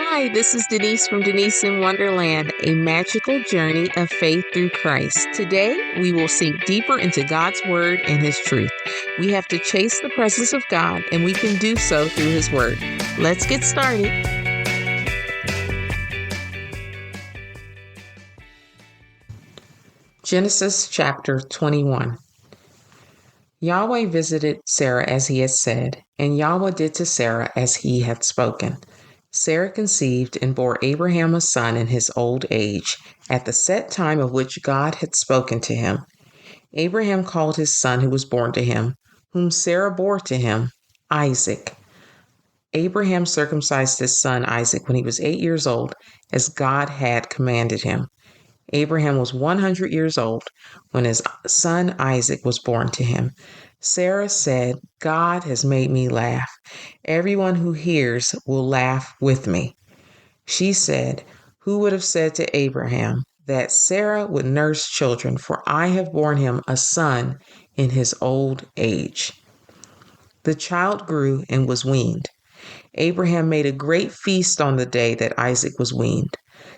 Hi, this is Denise from Denise in Wonderland, a magical journey of faith through Christ. Today, we will sink deeper into God's Word and His truth. We have to chase the presence of God, and we can do so through His Word. Let's get started. Genesis chapter 21. Yahweh visited Sarah as he had said, and Yahweh did to Sarah as he had spoken. Sarah conceived and bore Abraham a son in his old age, at the set time of which God had spoken to him. Abraham called his son who was born to him, whom Sarah bore to him, Isaac. Abraham circumcised his son Isaac when he was 8 years old, as God had commanded him. Abraham was 100 years old when his son Isaac was born to him. Sarah said, God has made me laugh. Everyone who hears will laugh with me. She said, who would have said to Abraham that Sarah would nurse children, for I have borne him a son in his old age. The child grew and was weaned. Abraham made a great feast on the day that Isaac was weaned.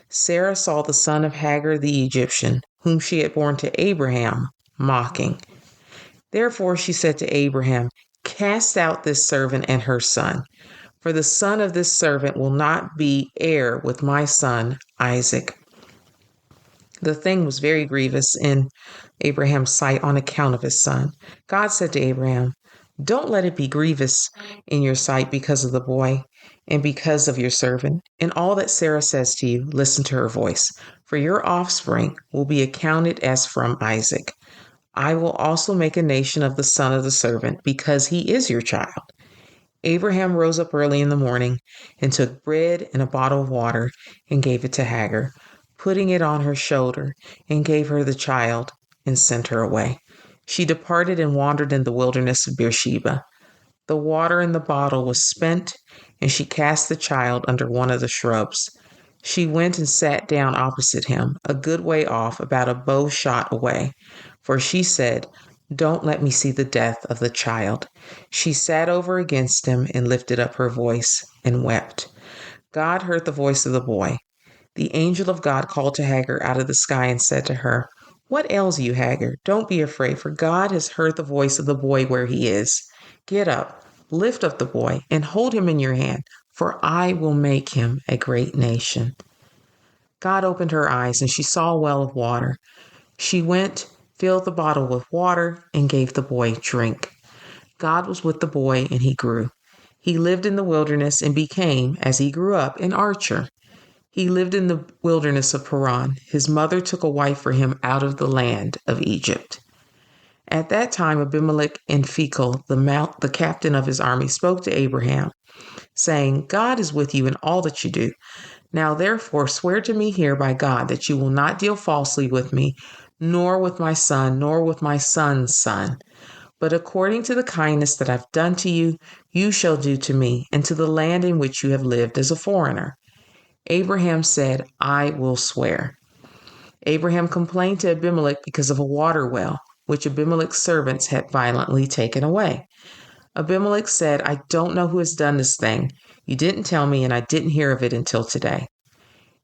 Sarah saw the son of Hagar the Egyptian, whom she had borne to Abraham, mocking. Therefore she said to Abraham, cast out this servant and her son, for the son of this servant will not be heir with my son Isaac. The thing was very grievous in Abraham's sight on account of his son. God said to Abraham, don't let it be grievous in your sight because of the boy and because of your servant. In all that Sarah says to you, listen to her voice, for your offspring will be accounted as from Isaac. I will also make a nation of the son of the servant, because he is your child. Abraham rose up early in the morning and took bread and a bottle of water and gave it to Hagar, putting it on her shoulder, and gave her the child and sent her away. She departed and wandered in the wilderness of Beersheba. The water in the bottle was spent, and she cast the child under one of the shrubs. She went and sat down opposite him, a good way off, about a bow shot away, for she said, don't let me see the death of the child. She sat over against him and lifted up her voice and wept. God heard the voice of the boy. The angel of God called to Hagar out of the sky and said to her, what ails you, Hagar? Don't be afraid, for God has heard the voice of the boy where he is. Get up, lift up the boy, and hold him in your hand, for I will make him a great nation. God opened her eyes, and she saw a well of water. She went, filled the bottle with water, and gave the boy drink. God was with the boy, and he grew. He lived in the wilderness and became, as he grew up, an archer. He lived in the wilderness of Paran. His mother took a wife for him out of the land of Egypt. At that time, Abimelech and Phicol, the captain of his army, spoke to Abraham, saying, God is with you in all that you do. Now therefore swear to me here by God that you will not deal falsely with me, nor with my son, nor with my son's son. But according to the kindness that I've done to you, you shall do to me, and to the land in which you have lived as a foreigner. Abraham said, I will swear. Abraham complained to Abimelech because of a water well, which Abimelech's servants had violently taken away. Abimelech said, I don't know who has done this thing. You didn't tell me, and I didn't hear of it until today.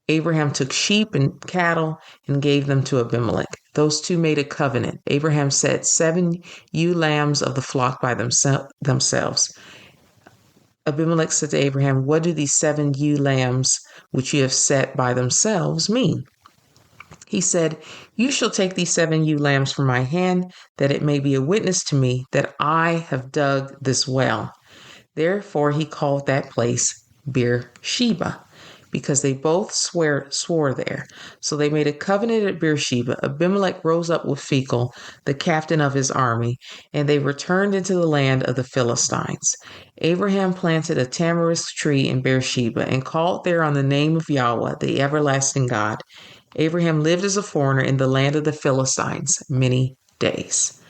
Abraham took sheep and cattle and gave them to Abimelech. Those two made a covenant. Abraham set 7 ewe lambs of the flock by themselves. Abimelech said to Abraham, what do these 7 ewe lambs which you have set by themselves mean? He said, you shall take these 7 ewe lambs from my hand, that it may be a witness to me that I have dug this well. Therefore he called that place Beersheba, because they both swore there. So they made a covenant at Beersheba. Abimelech rose up with Phicol, the captain of his army, and they returned into the land of the Philistines. Abraham planted a tamarisk tree in Beersheba and called there on the name of Yahweh, the everlasting God. Abraham lived as a foreigner in the land of the Philistines many days.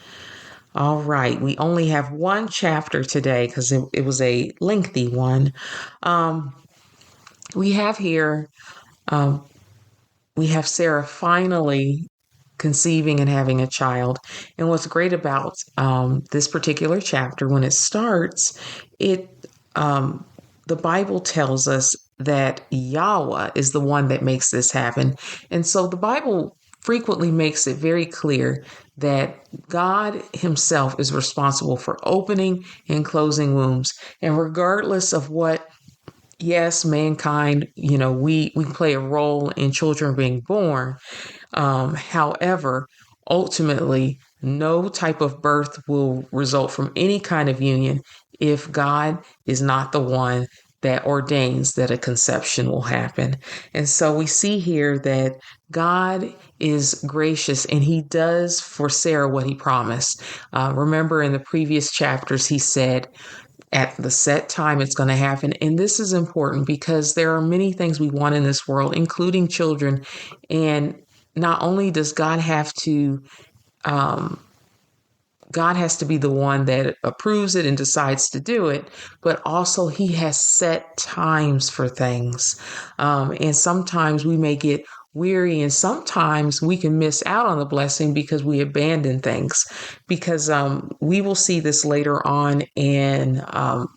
All right, we only have one chapter today because it was a lengthy one. We have here, we have Sarah finally conceiving and having a child. And what's great about this particular chapter, when it starts, it the Bible tells us that Yahweh is the one that makes this happen. And so the Bible frequently makes it very clear that God himself is responsible for opening and closing wombs. And regardless of what, yes, mankind, we play a role in children being born. However, ultimately, no type of birth will result from any kind of union if God is not the one that ordains that a conception will happen. And so we see here that God is gracious and he does for Sarah what he promised. Remember in the previous chapters, he said, at the set time it's going to happen. And this is important because there are many things we want in this world, including children. And not only does um, God has to be the one that approves it and decides to do it, but also he has set times for things. And sometimes we may get weary, and sometimes we can miss out on the blessing because we abandon things. Because we will see this later on in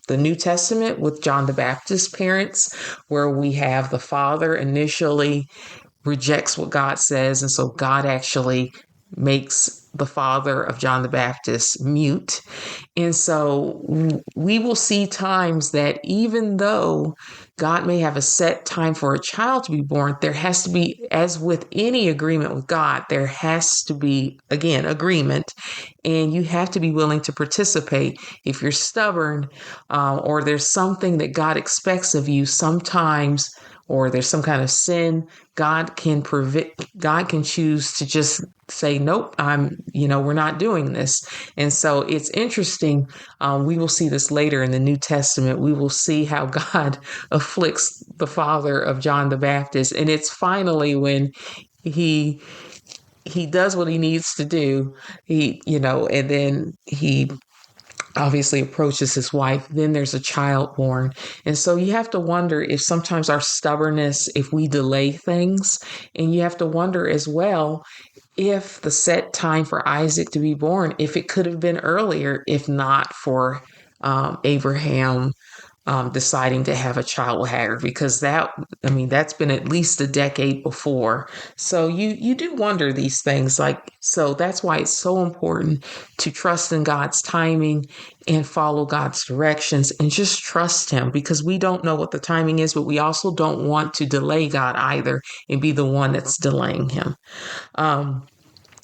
the New Testament with John the Baptist's parents, where we have the father initially rejects what God says. And so God actually makes the father of John the Baptist mute. And so we will see times that even though God may have a set time for a child to be born, there has to be, as with any agreement with God, there has to be, again, agreement. And you have to be willing to participate. If you're stubborn or there's something that God expects of you, sometimes, or there's some kind of sin, God can choose to just say, nope, we're not doing this. And so it's interesting. We will see this later in the New Testament. We will see how God afflicts the father of John the Baptist. And it's finally when he does what he needs to do, and then he obviously approaches his wife, then there's a child born. And so you have to wonder if sometimes our stubbornness, if we delay things, and you have to wonder as well if the set time for Isaac to be born, if it could have been earlier, if not for Abraham deciding to have a child with Hagar, because that's been at least a decade before. So you do wonder these things, so that's why it's so important to trust in God's timing and follow God's directions and just trust him, because we don't know what the timing is, but we also don't want to delay God either and be the one that's delaying him.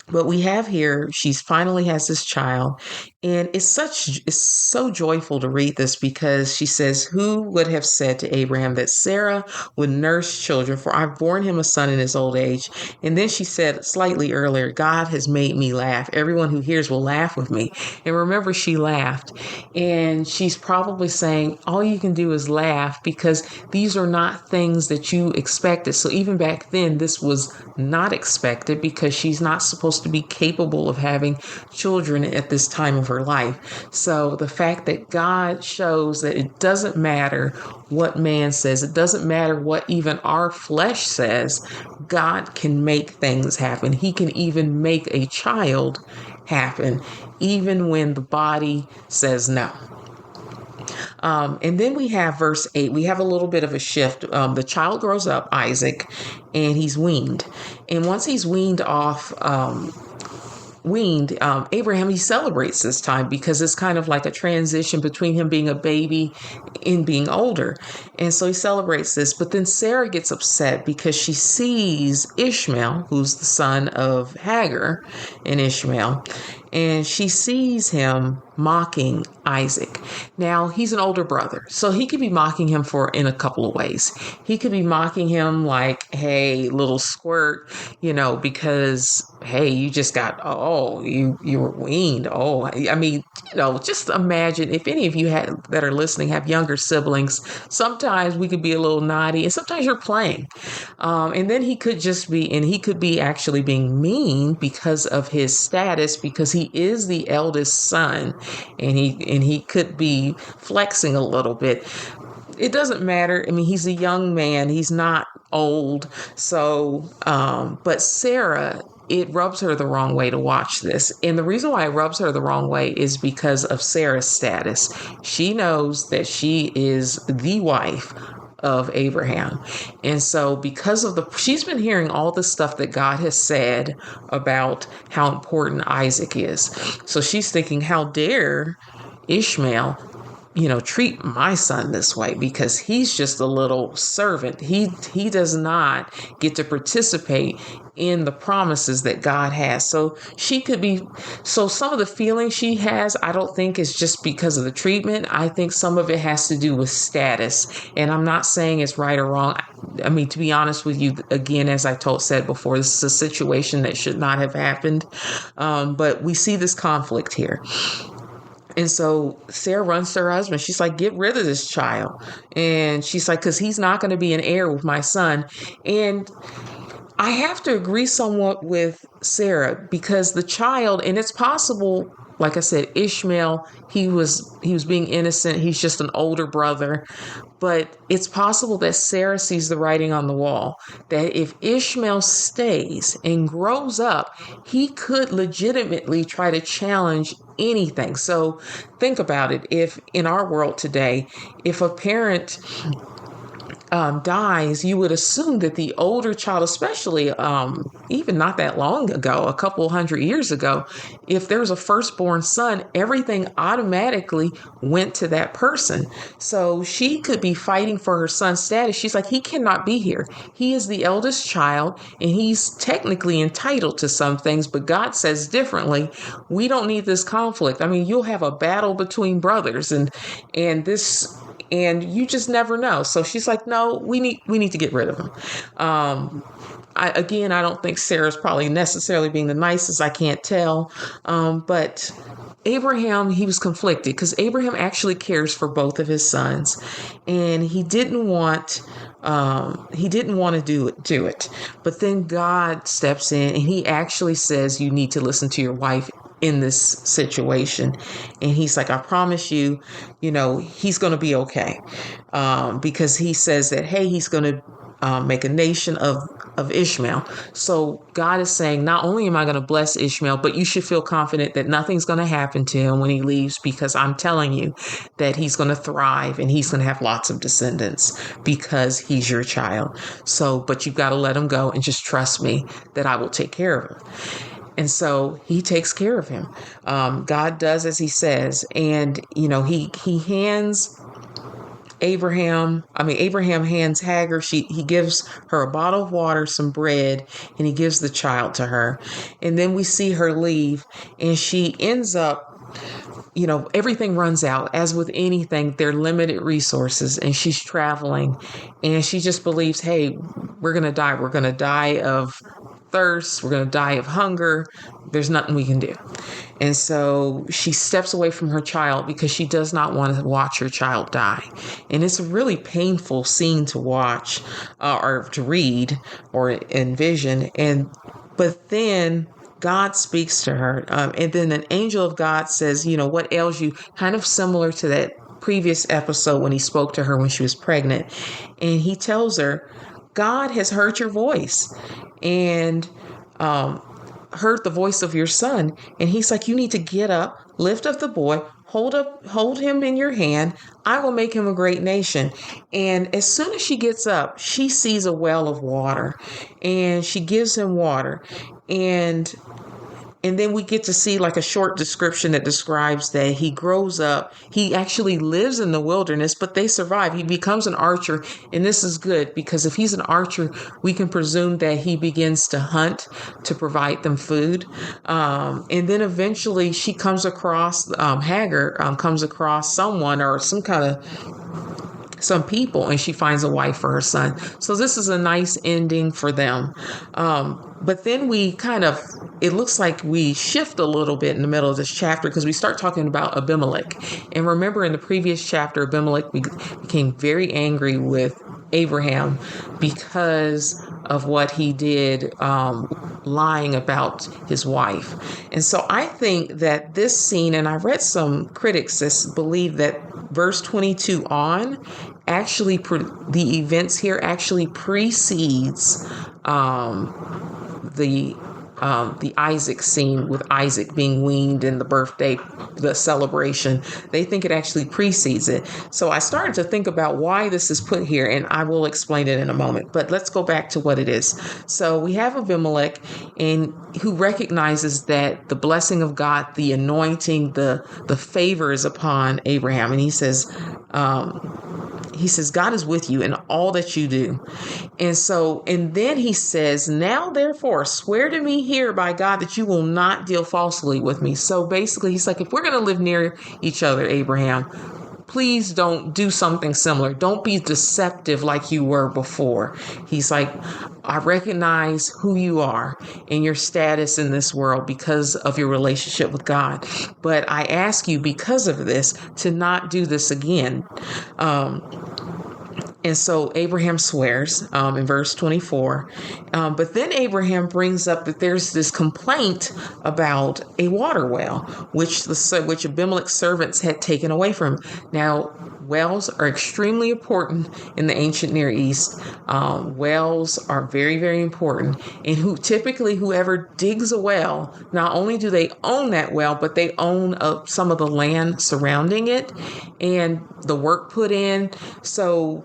But we have here, she's finally has this child, and it's so joyful to read this, because she says, who would have said to Abraham that Sarah would nurse children, for I've borne him a son in his old age. And then she said slightly earlier, God has made me laugh. Everyone who hears will laugh with me. And remember, she laughed, and she's probably saying all you can do is laugh, because these are not things that you expected. So even back then, this was not expected, because she's not supposed to be capable of having children at this time of her life. So the fact that God shows that it doesn't matter what man says, it doesn't matter what even our flesh says, God can make things happen. He can even make a child happen, even when the body says no. And then we have verse 8. We have a little bit of a shift. The child grows up, Isaac, and he's weaned. And once he's Abraham, he celebrates this time, because it's kind of like a transition between him being a baby and being older. And so he celebrates this. But then Sarah gets upset because she sees Ishmael, who's the son of Hagar and Ishmael, and she sees him mocking Isaac. Now, he's an older brother, so he could be mocking him in a couple of ways. He could be mocking him like, hey, little squirt, because, hey, you just got, you were weaned. Just imagine if any of you that are listening have younger siblings, sometimes we could be a little naughty, and sometimes you're playing. And then he could be actually being mean because of his status, because he is the eldest son, and he could be flexing a little bit. It doesn't matter. I mean, he's a young man. He's not old. So, but Sarah it rubs her the wrong way to watch this. And the reason why it rubs her the wrong way is because of Sarah's status. She knows that she is the wife of Abraham. And so she's been hearing all the stuff that God has said about how important Isaac is. So she's thinking, how dare Ishmael treat my son this way, because he's just a little servant. He does not get to participate in the promises that God has. So some of the feelings she has, I don't think is just because of the treatment. I think some of it has to do with status. And I'm not saying it's right or wrong. I mean, to be honest with you, again, as I said before, this is a situation that should not have happened. But we see this conflict here. And so Sarah runs to her husband. She's like, get rid of this child. And she's like, because he's not going to be an heir with my son. And I have to agree somewhat with Sarah, because the child, and it's possible, like I said, Ishmael, he was being innocent. He's just an older brother. But it's possible that Sarah sees the writing on the wall, that if Ishmael stays and grows up, he could legitimately try to challenge anything. So think about it. If in our world today, if a parent dies, you would assume that the older child, especially even not that long ago, a couple hundred years ago, if there was a firstborn son, everything automatically went to that person. So she could be fighting for her son's status. She's like, he cannot be here. He is the eldest child, and he's technically entitled to some things, but God says differently. We don't need this conflict. I mean, you'll have a battle between brothers, and you just never know. So she's like, no, we need to get rid of him. I don't think Sarah's probably necessarily being the nicest. I can't tell. But Abraham, he was conflicted, because Abraham actually cares for both of his sons, and he didn't want to do it. But then God steps in, and he actually says, you need to listen to your wife in this situation. And he's like, I promise you, he's going to be okay. Because he says that, hey, he's going to make a nation of Ishmael. So God is saying, not only am I going to bless Ishmael, but you should feel confident that nothing's going to happen to him when he leaves, because I'm telling you that he's going to thrive and he's going to have lots of descendants, because he's your child. So, but you've got to let him go and just trust me that I will take care of him. And so he takes care of him. God does as he says. And, he hands Abraham hands Hagar. He gives her a bottle of water, some bread, and he gives the child to her. And then we see her leave, and she ends up, everything runs out. As with anything, they're limited resources, and she's traveling, and she just believes, hey, we're going to die. We're going to die of thirst. We're going to die of hunger. There's nothing we can do. And so she steps away from her child because she does not want to watch her child die. And it's a really painful scene to watch or to read or envision. But then God speaks to her. And then an angel of God says, what ails you? Kind of similar to that previous episode when he spoke to her when she was pregnant. And he tells her, God has heard your voice and heard the voice of your son. And he's like, you need to get up, lift up the boy, hold him in your hand. I will make him a great nation. And as soon as she gets up, she sees a well of water, and she gives him water. And then we get to see like a short description that describes that he grows up. He actually lives in the wilderness, but they survive. He becomes an archer. And this is good, because if he's an archer, we can presume that he begins to hunt to provide them food. And then eventually she comes across, Hagar comes across someone or some people, and she finds a wife for her son. So this is a nice ending for them. But then it looks like we shift a little bit in the middle of this chapter, because we start talking about Abimelech. And remember, in the previous chapter, Abimelech became very angry with Abraham because of what he did, lying about his wife. And so I think that this scene, and I read some critics that believe that verse 22 on, actually the events here actually precedes the the Isaac scene with Isaac being weaned and the birthday, the celebration. They think it actually precedes it. So I started to think about why this is put here, and I will explain it in a moment. But let's go back to what it is. So we have Abimelech, and who recognizes that the blessing of God, the anointing, the favor is upon Abraham, and he says, God is with you in all that you do. And then he says, now therefore, swear to me here by God that you will not deal falsely with me. So basically, he's like, if we're going to live near each other, Abraham, please don't do something similar. Don't be deceptive like you were before. He's like, I recognize who you are and your status in this world because of your relationship with God. But I ask you, because of this, to not do this again. And so Abraham swears in verse 24. But then Abraham brings up that there's this complaint about a water well, which Abimelech's servants had taken away from him. Now, wells are extremely important in the ancient Near East. Wells are very, very important. And whoever digs a well, not only do they own that well, but they own some of the land surrounding it and the work put in. So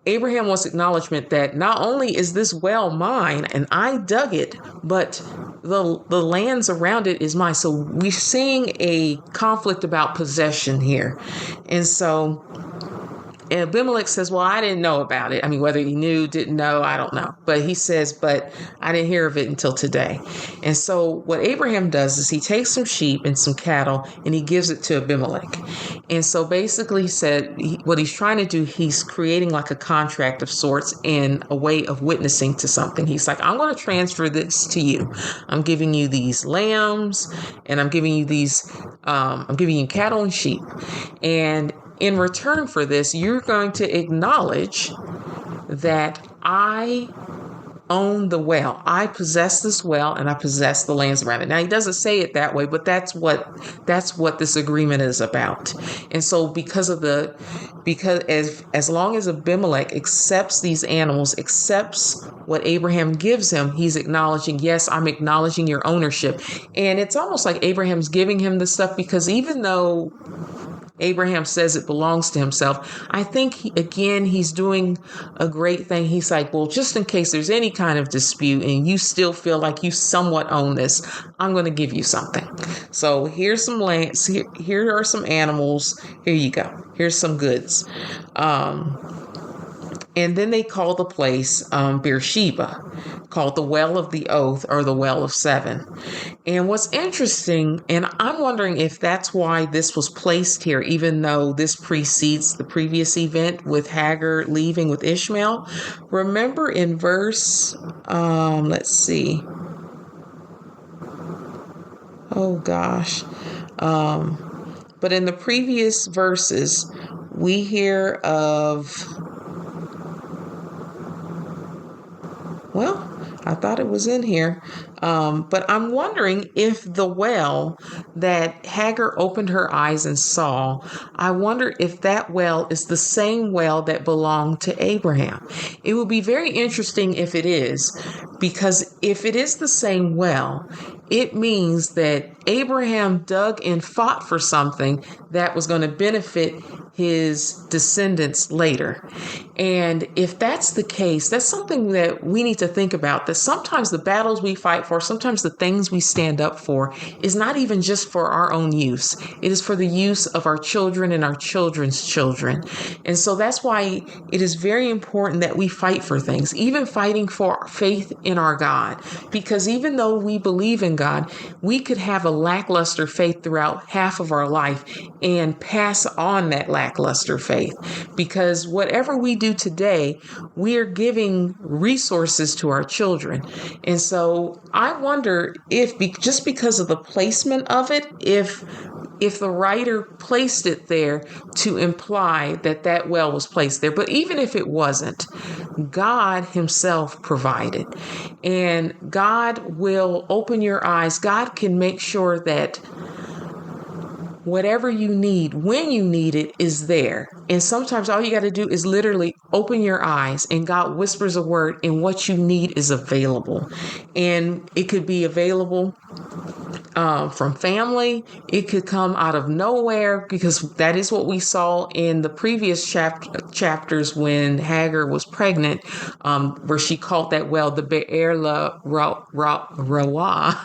Abraham wants acknowledgement that not only is this well mine and I dug it, but the lands around it is mine. So we're seeing a conflict about possession here. And so Abimelech says, well, I didn't know about it. I mean, whether he knew, didn't know, I don't know. But he says, but I didn't hear of it until today. And so what Abraham does is he takes some sheep and some cattle and he gives it to Abimelech. And so basically he said what he's trying to do, he's creating like a contract of sorts and a way of witnessing to something. He's like, I'm going to transfer this to you. I'm giving you these lambs and I'm giving you cattle and sheep. And in return for this, you're going to acknowledge that I own the well. I possess this well and I possess the lands around it. Now, he doesn't say it that way, but that's what this agreement is about. And so as long as Abimelech accepts these animals, accepts what Abraham gives him, he's acknowledging, yes, I'm acknowledging your ownership. And it's almost like Abraham's giving him this stuff because even though Abraham says it belongs to himself, I think, he's doing a great thing. He's like, well, just in case there's any kind of dispute and you still feel like you somewhat own this, I'm going to give you something. So here's some land. Here are some animals. Here you go. Here's some goods. And then they call the place Beersheba, called the Well of the Oath or the Well of Seven. And what's interesting, and I'm wondering if that's why this was placed here, even though this precedes the previous event with Hagar leaving with Ishmael. Remember in verse, let's see. Oh gosh. But in the previous verses, we hear of, well, I thought it was in here. But I'm wondering if the well that Hagar opened her eyes and saw, I wonder if that well is the same well that belonged to Abraham. It would be very interesting if it is, because if it is the same well, it means that Abraham dug and fought for something that was going to benefit his descendants later. And if that's the case, that's something that we need to think about, that sometimes the battles we fight for, sometimes the things we stand up for is not even just for our own use. It is for the use of our children and our children's children. And so that's why it is very important that we fight for things, even fighting for faith in our God. Because even though we believe in God, we could have a lackluster faith throughout half of our life and pass on that lackluster faith. Because whatever we do today, we are giving resources to our children. And so I wonder if just because of the placement of it, if the writer placed it there to imply that that well was placed there. But even if it wasn't, God himself provided. And God will open your eyes. God can make sure that whatever you need, when you need it, is there. And sometimes all you got to do is literally open your eyes and God whispers a word and what you need is available. And it could be available from family. It could come out of nowhere, because that is what we saw in the previous chapters when Hagar was pregnant, where she called that well the Be'er La Rawa.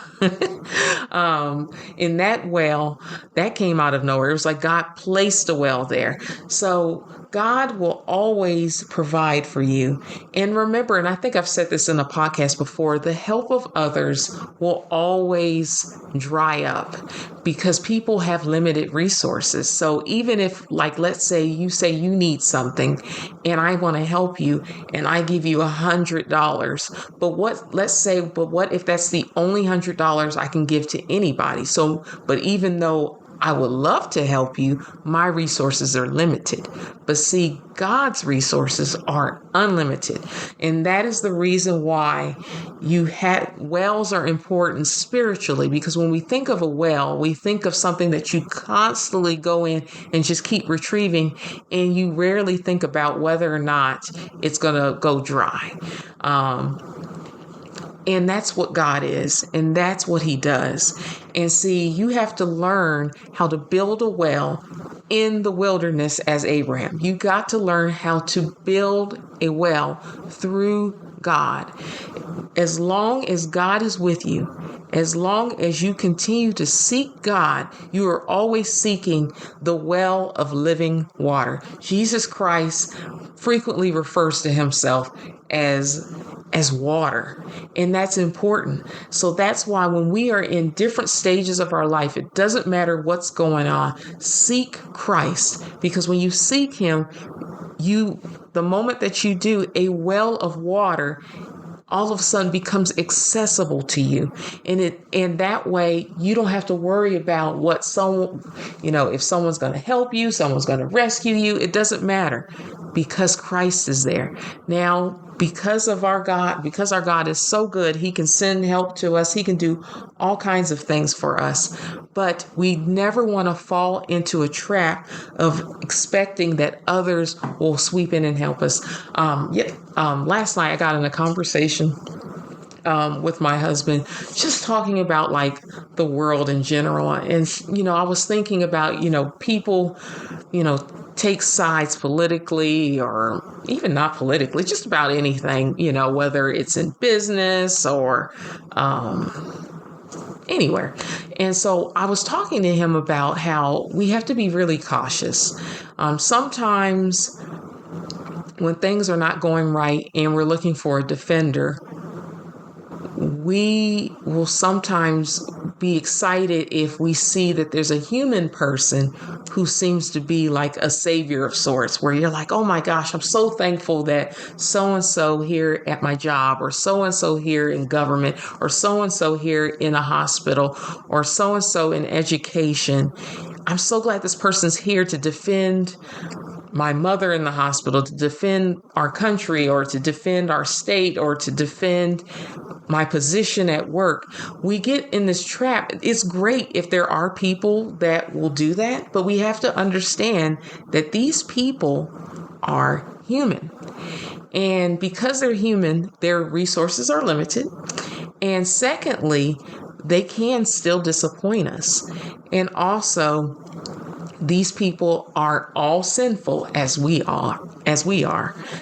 In that well, that came out of nowhere. It was like God placed a well there. So God will always provide for you. And remember, and I think I've said this in a podcast before, the help of others will always dry up because people have limited resources. So even if, like, let's say you need something and I want to help you and I give you $100, but what if that's the only $100 I can give to anybody? So, but even though I would love to help you, my resources are limited. But see, God's resources are unlimited. And that is the reason why wells are important spiritually, because when we think of a well, we think of something that you constantly go in and just keep retrieving, and you rarely think about whether or not it's going to go dry. And that's what God is, and that's what he does. And see, you have to learn how to build a well in the wilderness as Abraham. You got to learn how to build a well through God. As long as God is with you, as long as you continue to seek God, you are always seeking the well of living water. Jesus Christ frequently refers to himself as water. And that's important. So that's why when we are in different stages of our life, it doesn't matter what's going on, seek Christ. Because when you seek him, the moment that you do, a well of water all of a sudden becomes accessible to you. And that way you don't have to worry about what if someone's going to help you, someone's going to rescue you. It doesn't matter, because Christ is there. Now, because our God is so good, he can send help to us. He can do all kinds of things for us. But we never want to fall into a trap of expecting that others will sweep in and help us. Last night I got in a conversation with my husband, just talking about like the world in general. And, I was thinking about, people, take sides politically or even not politically, just about anything, whether it's in business or anywhere. And so I was talking to him about how we have to be really cautious. Sometimes when things are not going right and we're looking for a defender, we will sometimes be excited if we see that there's a human person who seems to be like a savior of sorts, where you're like, oh my gosh, I'm so thankful that so-and-so here at my job, or so-and-so here in government, or so-and-so here in a hospital, or so-and-so in education. I'm so glad this person's here to defend my mother in the hospital, to defend our country, or to defend our state, or to defend my position at work. We get in this trap. It's great if there are people that will do that, but we have to understand that these people are human. And because they're human, their resources are limited. And secondly, they can still disappoint us. And also, these people are all sinful as we are.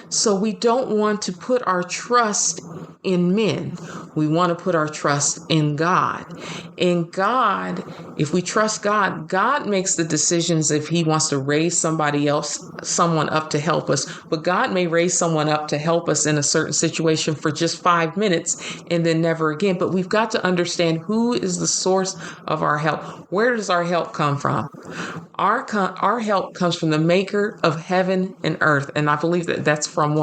So we don't want to put our trust in men. We want to put our trust in God. In God, if we trust God, God makes the decisions if he wants to raise someone up to help us. But God may raise someone up to help us in a certain situation for just 5 minutes and then never again. But we've got to understand who is the source of our help. Where does our help come from? Our help comes from the maker of heaven and earth. And I believe that that's from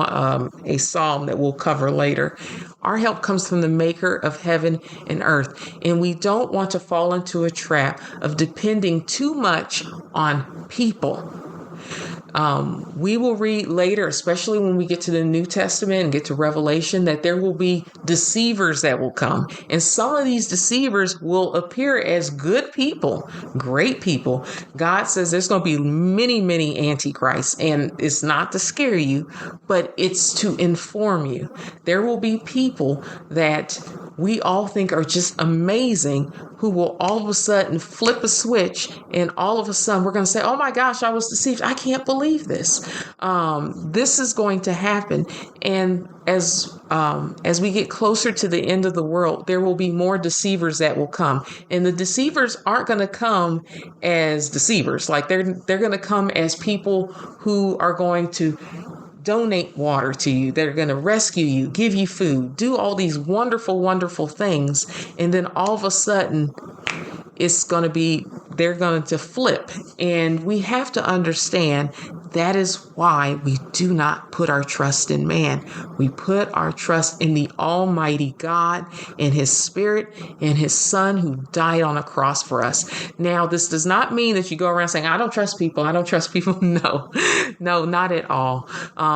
a psalm that we'll cover later. Our help comes from the maker of heaven and earth. And we don't want to fall into a trap of depending too much on people. We will read later, especially when we get to the New Testament and get to Revelation, that there will be deceivers that will come. And some of these deceivers will appear as good people, great people. God says there's going to be many, many antichrists, and it's not to scare you, but it's to inform you. There will be people that we all think are just amazing who will all of a sudden flip a switch, and all of a sudden we're going to say, oh my gosh, I was deceived. I can't believe this. This is going to happen. And as we get closer to the end of the world, there will be more deceivers that will come. And the deceivers aren't going to come as deceivers. Like they're going to come as people who are going to donate water to you. They're going to rescue you, give you food, do all these wonderful, wonderful things. And then all of a sudden, they're going to flip. And we have to understand that is why we do not put our trust in man. We put our trust in the Almighty God and His Spirit and His Son who died on a cross for us. Now, this does not mean that you go around saying, I don't trust people. I don't trust people. No, not at all.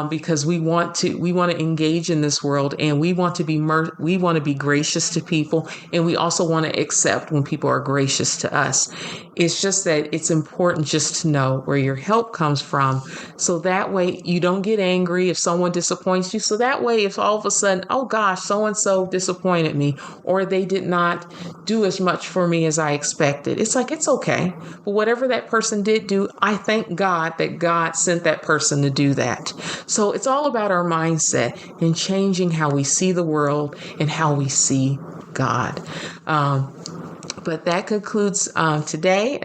Because we want to engage in this world, and we want to be gracious to people, and we also want to accept when people are gracious to us. It's just that it's important just to know where your help comes from, so that way you don't get angry if someone disappoints you. So that way, if all of a sudden, oh gosh, so-and-so disappointed me, or they did not do as much for me as I expected, it's like, it's okay. But whatever that person did do, I thank God that God sent that person to do that. So it's all about our mindset and changing how we see the world and how we see God. But that concludes today.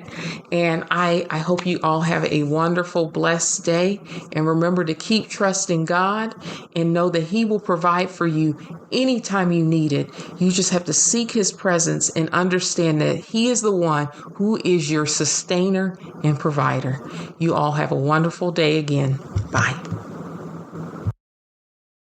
And I hope you all have a wonderful, blessed day. And remember to keep trusting God and know that He will provide for you anytime you need it. You just have to seek His presence and understand that He is the one who is your sustainer and provider. You all have a wonderful day again. Bye.